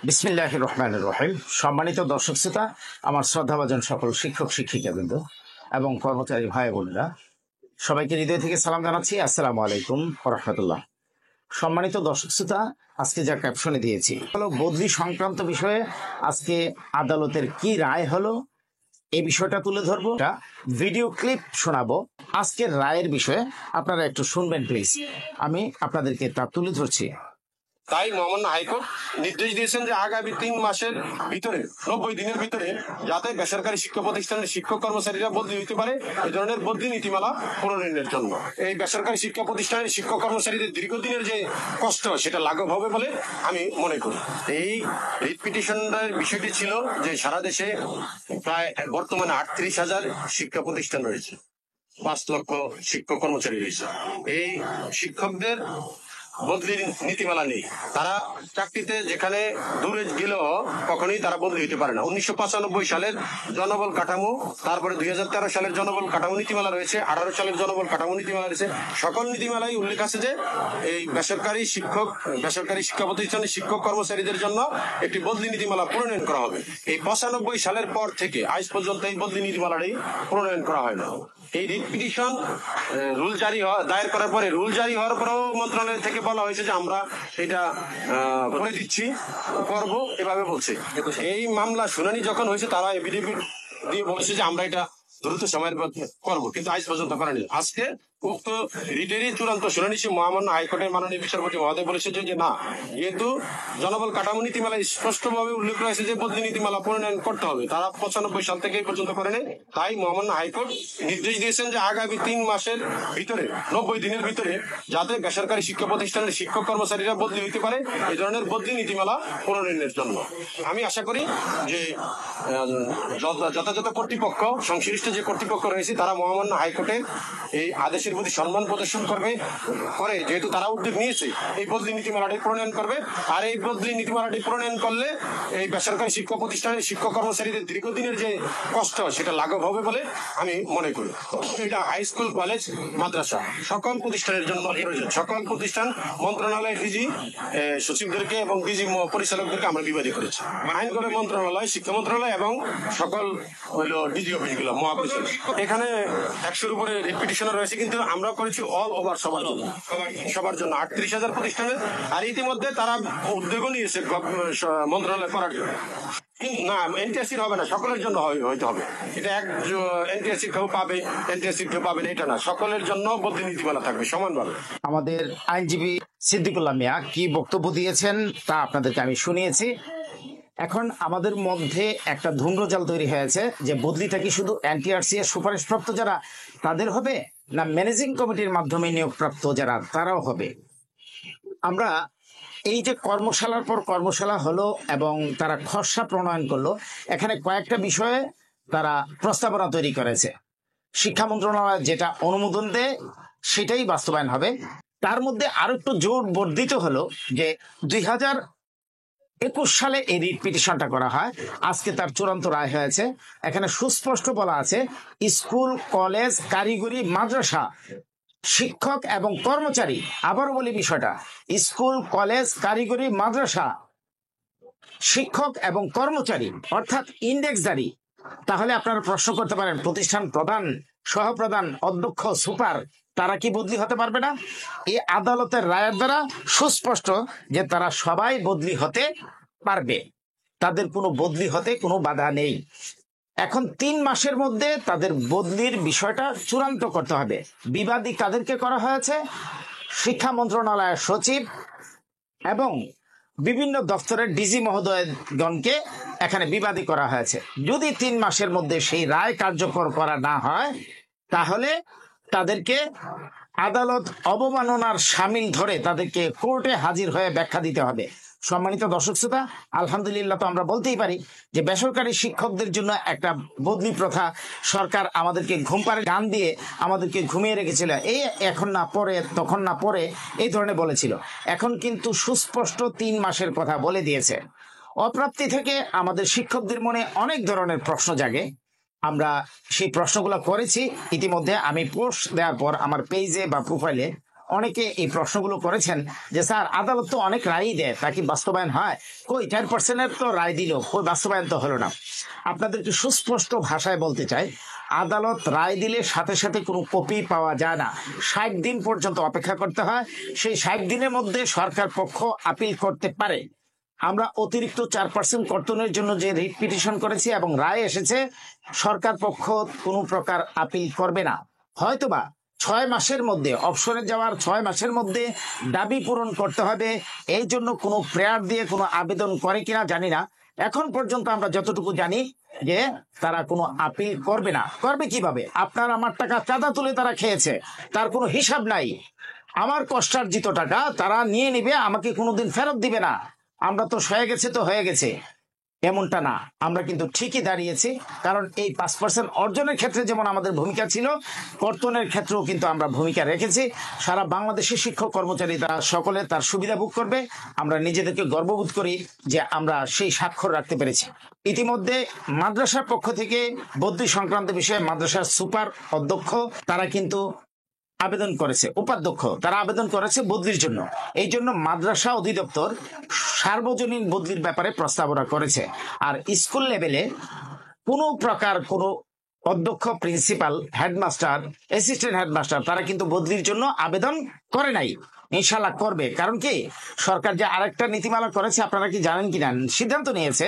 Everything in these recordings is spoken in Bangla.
বিসমিল্লাহির রহমানির রহিম। সম্মানিত দর্শক শ্রোতা, আমার শ্রদ্ধাভাজন সকল শিক্ষক শিক্ষিকাবৃন্দ এবং কর্মচারী ভাই বোনেরা, সবাইকে হৃদয় থেকে সালাম জানাচ্ছি। আসসালামু আলাইকুম ওয়া রাহমাতুল্লাহ। সম্মানিত দর্শক শ্রোতা, আজকে যা ক্যাপশনে দিয়েছি হলো বদলি সংক্রান্ত বিষয়ে আজকে আদালতের কি রায় হলো এই বিষয়টা তুলে ধরবো, একটা ভিডিও ক্লিপ শোনাবো আজকের রায়ের বিষয়ে। আপনারা একটু শুনবেন প্লিজ, আমি আপনাদেরকে তা তুলে ধরছি। তাই মহামান্য হাইকোর্ট নির্দেশ দিয়েছেন যে আগামী 3 মাসের ভিতরে 90 দিনের ভিতরে যাতে বেসরকারি শিক্ষা প্রতিষ্ঠানের শিক্ষক কর্মচারীরা বদলি হইতে পারে, এই ধরনের বদলি নীতিমালা প্রণয়নের জন্য এই বেসরকারি শিক্ষা প্রতিষ্ঠানের শিক্ষক কর্মচারীদের দীর্ঘদিনের যে কষ্ট সেটা লাঘব হবে বলে আমি মনে করি। এই রিট পিটিশনের বিষয়টি ছিল যে সারা দেশে প্রায় বর্তমানে 38,000 শিক্ষা প্রতিষ্ঠান রয়েছে, 5 লক্ষ শিক্ষক কর্মচারী রয়েছে। এই শিক্ষকদের বদলির নীতিমালা নেই। তারা চাকরিতে যেখানে দূরে গেলেও কখনোই তারা বদলি হতে পারে না। 1995 সালের জনবল কাঠামো, তারপরে 2013 সালের জনবল কাঠামো নীতিমালা রয়েছে, 18 সালের জনবল কাঠামো নীতিমালা রয়েছে। সকল নীতিমালাই উল্লেখ আছে যে এই বেসরকারি শিক্ষা প্রতিষ্ঠানের শিক্ষক কর্মচারীদের জন্য একটি বদলি নীতিমালা প্রণয়ন করা হবে। এই 95 সালের পর থেকে আজ পর্যন্ত এই বদলি নীতিমালাটি প্রণয়ন করা হয় না। এই রিট পিটিশন রুল দায়ের করার পরে রুল জারি হওয়ার পরেও মন্ত্রণালয় থেকে বলা হয়েছে যে আমরা এটা করে দিচ্ছি, করবো, এভাবে বলছে। এই মামলা শুনানি যখন হয়েছে তারা এফিডেভিট দিয়ে বলেছে যে আমরা এটা দ্রুত সময়ের মধ্যে করবো, কিন্তু আজ পর্যন্ত করেনি। আজকে উক্ত রিটেরই চূড়ান্ত শুনানি সে মহামান্য হাইকোর্টের মাননীয় বিচারপতি মহোদয় বলেছে যে না, যেহেতু জনবল কাঠামো নীতিমালায় স্পষ্টভাবে উল্লেখ রয়েছে যে বদলি নীতিমালা প্রণয়ন করতে হবে, তারা 95 সাল থেকে এই পর্যন্ত করেনি। তাই মহামান্য হাইকোর্ট নির্দেশ দিয়েছেন যে আগামী 3 মাসের ভিতরে 90 দিনের ভিতরে যাতে বেসরকারি শিক্ষা প্রতিষ্ঠানের শিক্ষক কর্মচারীরা বদলি হইতে পারে, এই ধরনের বদলি নীতিমালা প্রণয়নের জন্য আমি আশা করি যে যথাযথ কর্তৃপক্ষ, সংশ্লিষ্ট যে কর্তৃপক্ষ রয়েছে তারা মহামান্য হাইকোর্টের এই আদেশের প্রতি সম্মান প্রদর্শন করে, যেহেতু তারা উদ্যোগ নিয়েছে এই বদলি নীতিমালাটি প্রণয়ন করবে। আর এই বদলি নীতিমালাটি প্রণয়ন করলে এই বেসরকারি শিক্ষা প্রতিষ্ঠানের শিক্ষক কর্মচারীদের দীর্ঘদিনের যে কষ্ট সেটা লাঘব হবে বলে আমি মনে করি। এটা হাই স্কুল, কলেজ, মাদ্রাসা সকল প্রতিষ্ঠানের জন্য প্রয়োজন। সকল প্রতিষ্ঠান মন্ত্রণালয়ের ডিজি সচিবদেরকে এবং ডিজি পরিচালকদেরকে আমরা বিবাদী করেছি। আইনগত মন্ত্রণালয়, শিক্ষা মন্ত্রণালয় এবং সকল হইল ডিজি অফিসগুলো, মহাপরিচালক। এখানে 100-এর উপরে রিপিটিশন রয়েছে, কিন্তু আমরা করেছি অল ওভার সবার জন্য 38,000 প্রতিষ্ঠানের। আর ইতিমধ্যে তারা উদ্যোগও নিয়েছে মন্ত্রণালয় করার জন্য। না, এনটিএসসির হবে না, সকলের জন্য হইতে হবে। এটা এক এনটিএসসি কেউ পাবে, এনটিএসসি কেউ পাবে এটা না, সকলের জন্য বদলি নীতিমালা থাকবে সমানভাবে। আমাদের আইনজীবী সিদ্দিকুল্লাহ মিয়া কি বক্তব্য দিয়েছেন তা আপনাদেরকে আমি শুনিয়েছি। এখন আমাদের মধ্যে একটা ধূম্রজাল তৈরি হয়েছে যে বদলিটা কি শুধু এনটিআরসি এর সুপারিশপ্রাপ্ত যারা তাদের হবে, না ম্যানেজিং কমিটির মাধ্যমে নিয়োগপ্রাপ্ত যারা তারাও হবে। আমরা এই যে কর্মশালার পর কর্মশালা হলো এবং তারা খসড়া প্রণয়ন করলো, এখানে কয়েকটা বিষয়ে তারা প্রস্তাবনা তৈরি করেছে। শিক্ষা মন্ত্রণালয় যেটা অনুমোদন দেয় সেটাই বাস্তবায়ন হবে। তার মধ্যে আরো একটু জোর বর্ধিত হলো যে 2021 সালে এই রিট পিটিশনটা করা হয়, আজকে তার চূড়ান্ত রায় হয়েছে। এখানে সুস্পষ্ট বলা আছে স্কুল, কলেজ, কারিগরি, মাদ্রাসা শিক্ষক এবং কর্মচারী। আবারও বলি বিষয়টা, স্কুল, কলেজ, কারিগরি, মাদ্রাসা শিক্ষক এবং কর্মচারী অর্থাৎ ইন্ডেক্সধারী। তাহলে আপনারা প্রশ্ন করতে পারেন প্রতিষ্ঠান প্রধান, সহপ্রধান, অধ্যক্ষ, সুপার তারা কি বদলি হতে পারবে না? এই আদালতের রায়ের দ্বারা সুস্পষ্ট যে তারা সবাই বদলি হতে পারবে, তাদের কোনো বদলি হতে কোনো বাধা নেই। এখন 3 মাসের মধ্যে তাদের বদলির বিষয়টা চূড়ান্ত করতে হবে। বিবাদী কাদেরকে করা হয়েছে? শিক্ষা মন্ত্রণালয়ের সচিব এবং বিভিন্ন দপ্তরের ডিজি মহোদয়গণকে এখানে বিবাদী করা হয়েছে। যদি 3 মাসের মধ্যে সেই রায় কার্যকর করা না হয় তাহলে তাদেরকে আদালত অবমাননার শামিল ধরে তাদেরকে কোর্টে হাজির হয়ে ব্যাখ্যা দিতে হবে। সম্মানিত দর্শক শ্রোতা, আলহামদুলিল্লাহ তো আমরা বলতেই পারি যে বেসরকারি শিক্ষকদের জন্য একটা বদলি প্রথা সরকার আমাদেরকে ঘুম পাড়ে গান দিয়ে আমাদেরকে ঘুমিয়ে রেখেছিল, এই এখন না পরে, তখন না পরে, এই ধরনের বলেছিল। এখন কিন্তু সুস্পষ্ট 3 মাসের কথা বলে দিয়েছে। অপ্রাপ্তি থেকে আমাদের শিক্ষকদের মনে অনেক ধরনের প্রশ্ন জাগে। আমরা সেই প্রশ্নগুলো করেছি ইতিমধ্যে। আমি পোস্ট দেওয়ার পর আমার পেজে বা প্রোফাইলে অনেকে এই প্রশ্নগুলো করেছেন যে স্যার আদালত তো অনেক রায়ই দেয়, তা কি বাস্তবায়ন হয়? কই 10% তো রায় দিল, কই বাস্তবায়ন তো হলো না। আপনাদেরকে সুস্পষ্ট ভাষায় বলতে চাই, আদালত রায় দিলে সাথে সাথে কোনো কপি পাওয়া যায় না, 60 দিন পর্যন্ত অপেক্ষা করতে হয়। সেই 60 দিনের মধ্যে সরকার পক্ষ আপিল করতে পারে। আমরা অতিরিক্ত 4% কর্তনের জন্য যে রিট পিটিশন করেছি এবং রায় এসেছে, সরকার পক্ষ কোনো প্রকার আপিল করবে না। হয়তোবা 6 মাসের মধ্যে, অপশনে যাওয়ার 6 মাসের মধ্যে দাবি পূরণ করতে হবে, এই জন্য কোনো প্রেয়ার দিয়ে কোনো আবেদন করে কিনা জানি না। এখন পর্যন্ত আমরা যতটুকু জানি যে তারা কোনো আপিল করবে না। করবে কিভাবে? আপনার আমার টাকা চাঁদা তুলে তারা খেয়েছে, তার কোনো হিসাব নাই। আমার কষ্টার্জিত টাকা তারা নিয়ে নিবে, আমাকে কোনোদিন ফেরত দিবে না। আমরা তো হয়ে গেছে তো হয়ে গেছে, এমনটা না। আমরা কিন্তু ঠিকই দাঁড়িয়েছি, কারণ এই 5% অর্জনের ক্ষেত্রে যেমন আমাদের ভূমিকা ছিল, কর্তনের ক্ষেত্রেও কিন্তু আমরা ভূমিকা রেখেছি। সারা বাংলাদেশের শিক্ষক কর্মচারী তারা সকলে তার সুবিধা ভোগ করবে। আমরা নিজেদেরকে গর্ববোধ করি যে আমরা সেই স্বাক্ষর রাখতে পেরেছি। ইতিমধ্যে মাদ্রাসার পক্ষ থেকে বদলি সংক্রান্ত বিষয়ে মাদ্রাসার সুপার অধ্যক্ষ তারা কিন্তু আবেদন করেছে, উপাধ্যক্ষ তারা আবেদন করেছে বদলির জন্য। এই জন্য মাদ্রাসা অধিদপ্তর সার্বজনীন বদলির ব্যাপারে প্রস্তাবনা করেছে। আর স্কুল লেভেলে কোনো প্রকার কোনো অধ্যক্ষ, প্রিন্সিপাল, হেডমাস্টার, অ্যাসিস্ট্যান্ট হেডমাস্টার তারা কিন্তু বদলির জন্য আবেদন করে নাই। ইনশাল্লাহ করবে। কারণ কি, সরকার যে আরেকটা নীতিমালা করেছে, আপনারা কি জানেন কিনা, সিদ্ধান্ত নিয়েছে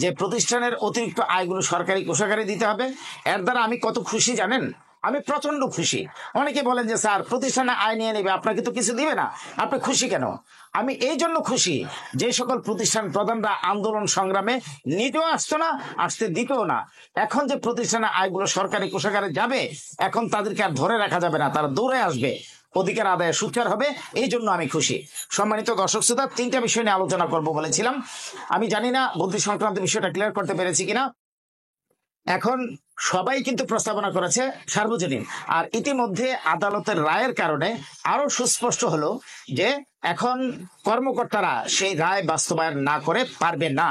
যে প্রতিষ্ঠানের অতিরিক্ত আয়গুলো সরকারি কোষাগারে দিতে হবে। এর দ্বারা আমি কত খুশি জানেন? আমি প্রচন্ড খুশি। অনেকে বলেন যে স্যার প্রতিষ্ঠানে আয় নিয়ে নেবে, আপনাকে তো কিছু দিবে না, আপনি খুশি কেন? আমি এই জন্য খুশি, যে সকল প্রতিষ্ঠান প্রধানরা আন্দোলন সংগ্রামে নিতেও আসতো না, আসতে দিতেও না, এখন যে প্রতিষ্ঠানে আয়গুলো সরকারি কোষাগারে যাবে, এখন তাদেরকে আর ধরে রাখা যাবে না, তারা দৌড়ে আসবে, অধিকার আদায়ে সুচার হবে। এই জন্য আমি খুশি। সম্মানিত দর্শক শ্রোতা, 3টা বিষয় নিয়ে আলোচনা করব বলেছিলাম। আমি জানি না বদলি সংক্রান্ত বিষয়টা ক্লিয়ার করতে পেরেছি কিনা। এখন সবাই কিন্তু প্রস্তাবনা করেছে সার্বজনীন, আর ইতিমধ্যে আদালতের রায়ের কারণে আরো সুস্পষ্ট হলো যে এখন কর্মকর্তারা সেই রায় বাস্তবায়ন না করে পারবে না।